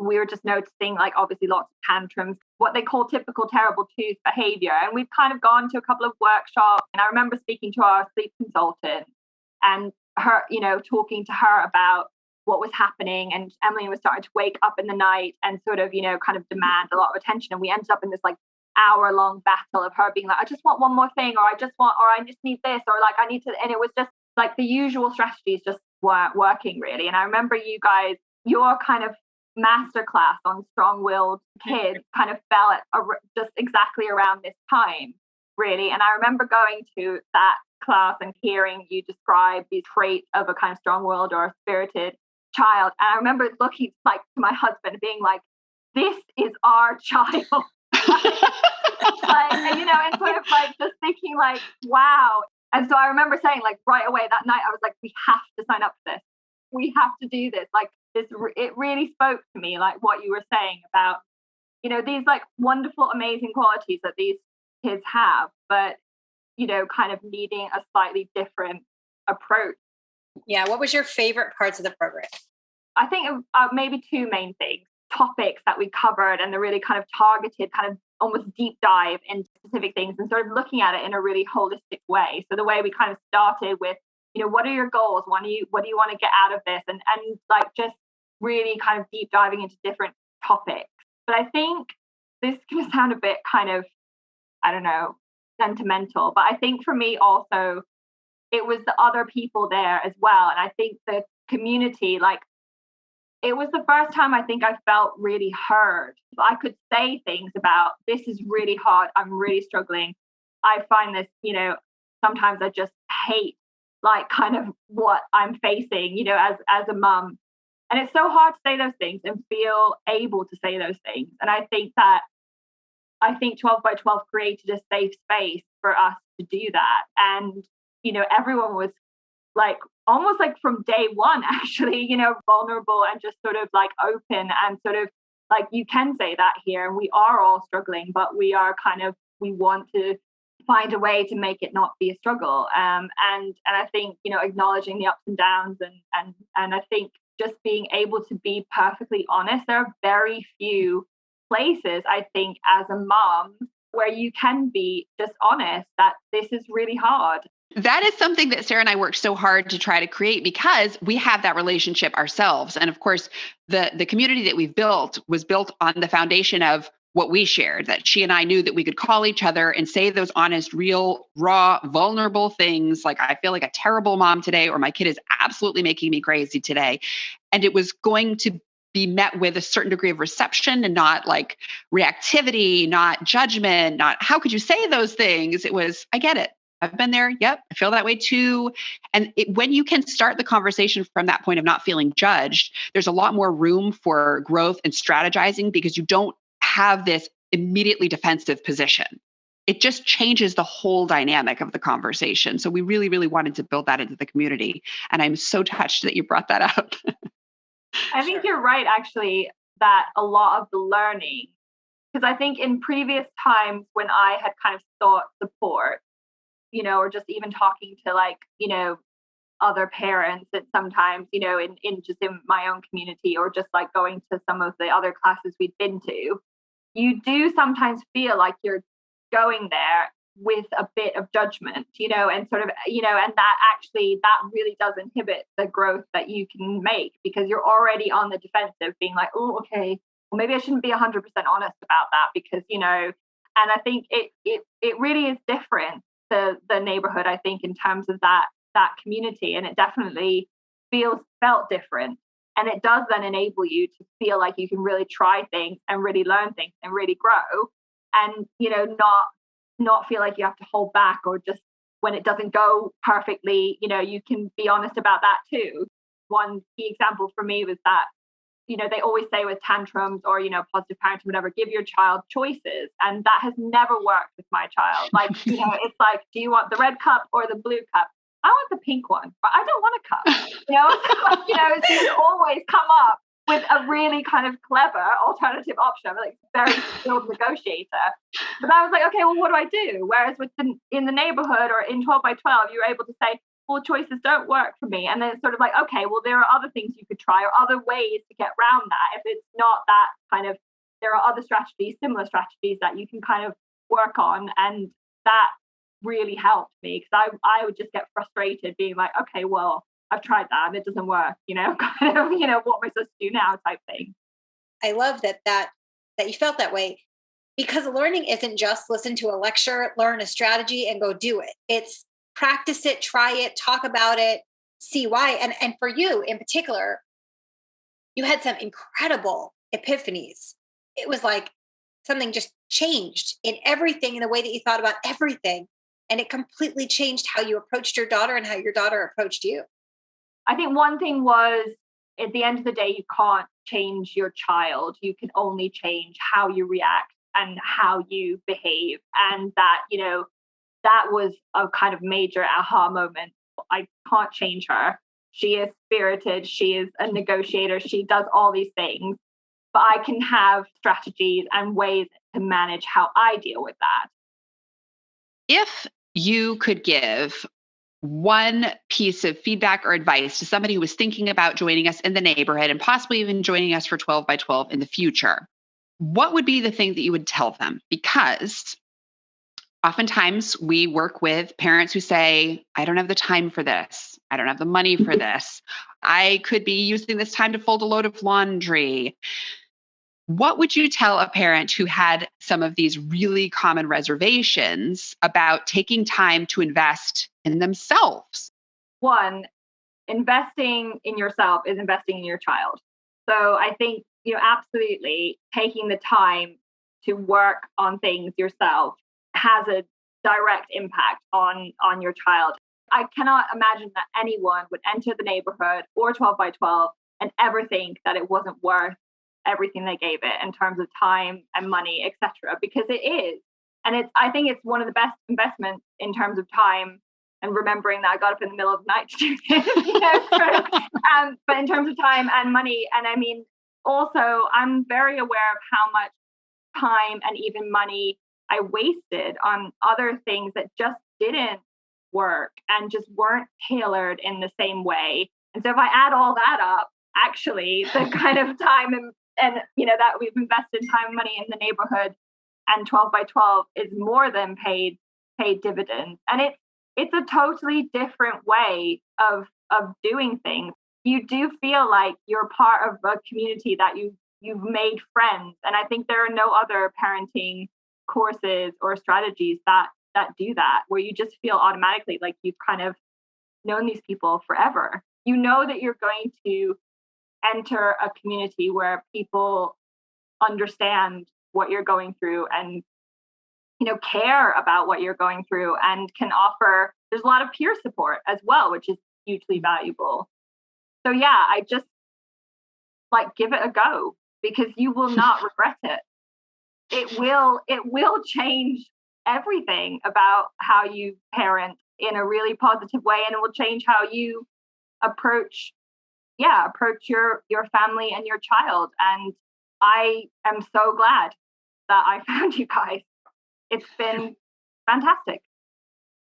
we were just noticing, like, obviously lots of tantrums, what they call typical terrible twos behavior. And we've kind of gone to a couple of workshops. And I remember speaking to our sleep consultant and her, talking to her about what was happening. And Emily was starting to wake up in the night and sort of, kind of demand a lot of attention. And we ended up in this like hour-long battle of her being like, I just want one more thing, or I just need this, or like I need to. And it was just like the usual strategies just weren't working really. And I remember you guys, your kind of masterclass on strong-willed kids kind of fell at just exactly around this time, really. And I remember going to that class and hearing you describe these traits of a kind of strong-willed or a spirited child. And I remember looking like to my husband being like, this is our child. Like, and sort of like just thinking like, wow. And so I remember saying like right away that night, I was like, we have to sign up for this. We have to do this. Like this, it really spoke to me, like what you were saying about, these like wonderful, amazing qualities that these kids have, but, kind of needing a slightly different approach. Yeah. What was your favorite parts of the program? I think maybe two main things, topics that we covered and the really kind of targeted, kind of almost deep dive into specific things and sort of looking at it in a really holistic way. So the way we kind of started with, what are your goals? What do you want to get out of this? And like just really kind of deep diving into different topics. But I think this is going to sound a bit kind of, I don't know, sentimental, but I think for me also, it was the other people there as well. And I think the community, like, it was the first time I think I felt really heard. I could say things about, this is really hard. I'm really struggling. I find this, sometimes I just hate like kind of what I'm facing, as a mum. And it's so hard to say those things and feel able to say those things. And I think 12 by 12 created a safe space for us to do that. And, everyone was like, almost like from day one, actually, vulnerable and just sort of like open and sort of like, you can say that here. And we are all struggling, but we want to find a way to make it not be a struggle. And I think, acknowledging the ups and downs and I think just being able to be perfectly honest. There are very few places, I think, as a mom where you can be just honest that this is really hard. That is something that Sarah and I worked so hard to try to create because we have that relationship ourselves. And of course, the community that we've built was built on the foundation of what we shared, that she and I knew that we could call each other and say those honest, real, raw, vulnerable things like, I feel like a terrible mom today, or my kid is absolutely making me crazy today. And it was going to be met with a certain degree of reception and not like reactivity, not judgment, not how could you say those things? It was, I get it. I've been there. Yep. I feel that way too. And when you can start the conversation from that point of not feeling judged, there's a lot more room for growth and strategizing because you don't have this immediately defensive position. It just changes the whole dynamic of the conversation. So we really, really wanted to build that into the community. And I'm so touched that you brought that up. I think you're right, actually, that a lot of the learning, because I think in previous times when I had kind of sought support, or just even talking to like, other parents that sometimes, in just in my own community or just like going to some of the other classes we'd been to, you do sometimes feel like you're going there with a bit of judgment, and sort of, and that really does inhibit the growth that you can make because you're already on the defensive being like, oh, okay, well, maybe I shouldn't be 100% honest about that because, and I think it really is different to the neighborhood, I think, in terms of that community. And it definitely felt different. And it does then enable you to feel like you can really try things and really learn things and really grow and, not feel like you have to hold back or just when it doesn't go perfectly, you can be honest about that too. One key example for me was that, they always say with tantrums or, positive parenting, whatever, give your child choices. And that has never worked with my child. Like, it's like, do you want the red cup or the blue cup? I want the pink one, but I don't want a cup. So you always come up with a really kind of clever alternative option. I'm like very skilled negotiator. But I was like, okay, well, what do I do? Whereas in the neighborhood or in 12 by 12, you're able to say, well, choices don't work for me. And then it's sort of like, okay, well, there are other things you could try or other ways to get around that. If it's not that kind of, there are other strategies, similar strategies that you can kind of work on. And that really helped me because I would just get frustrated being like, okay, well, I've tried that and it doesn't work, kind of, what am I supposed to do now type thing. I love that you felt that way, because learning isn't just listen to a lecture, learn a strategy and go do it. It's practice it, try it, talk about it, see why. And for you in particular, you had some incredible epiphanies. It was like something just changed in everything, in the way that you thought about everything. And it completely changed how you approached your daughter and how your daughter approached you. I think one thing was, at the end of the day, you can't change your child. You can only change how you react and how you behave. And that, that was a kind of major aha moment. I can't change her. She is spirited. She is a negotiator. She does all these things. But I can have strategies and ways to manage how I deal with that. If you could give one piece of feedback or advice to somebody who was thinking about joining us in the neighborhood and possibly even joining us for 12 by 12 in the future, what would be the thing that you would tell them? Because oftentimes we work with parents who say, I don't have the time for this. I don't have the money for this. I could be using this time to fold a load of laundry. What would you tell a parent who had some of these really common reservations about taking time to invest in themselves? One, investing in yourself is investing in your child. So I think, absolutely taking the time to work on things yourself has a direct impact on your child. I cannot imagine that anyone would enter the neighborhood or 12 by 12 and ever think that it wasn't worth everything they gave it in terms of time and money, etc. Because it is. And I think it's one of the best investments in terms of time, and remembering that I got up in the middle of the night to do this, but in terms of time and money. And I mean, also, I'm very aware of how much time and even money I wasted on other things that just didn't work and just weren't tailored in the same way. And so if I add all that up, actually, the kind of time and that we've invested time and money in the neighborhood and 12 by 12 is more than paid dividends. And it's a totally different way of doing things. You do feel like you're part of a community that you've made friends. And I think there are no other parenting courses or strategies that do that, where you just feel automatically like you've kind of known these people forever. You know that you're going to enter a community where people understand what you're going through and care about what you're going through and can offer. There's a lot of peer support as well, which is hugely valuable. So yeah, I just give it a go, because you will not regret it. It will change everything about how you parent in a really positive way, and it will change how you approach your family and your child. And I am so glad that I found you guys. It's been fantastic.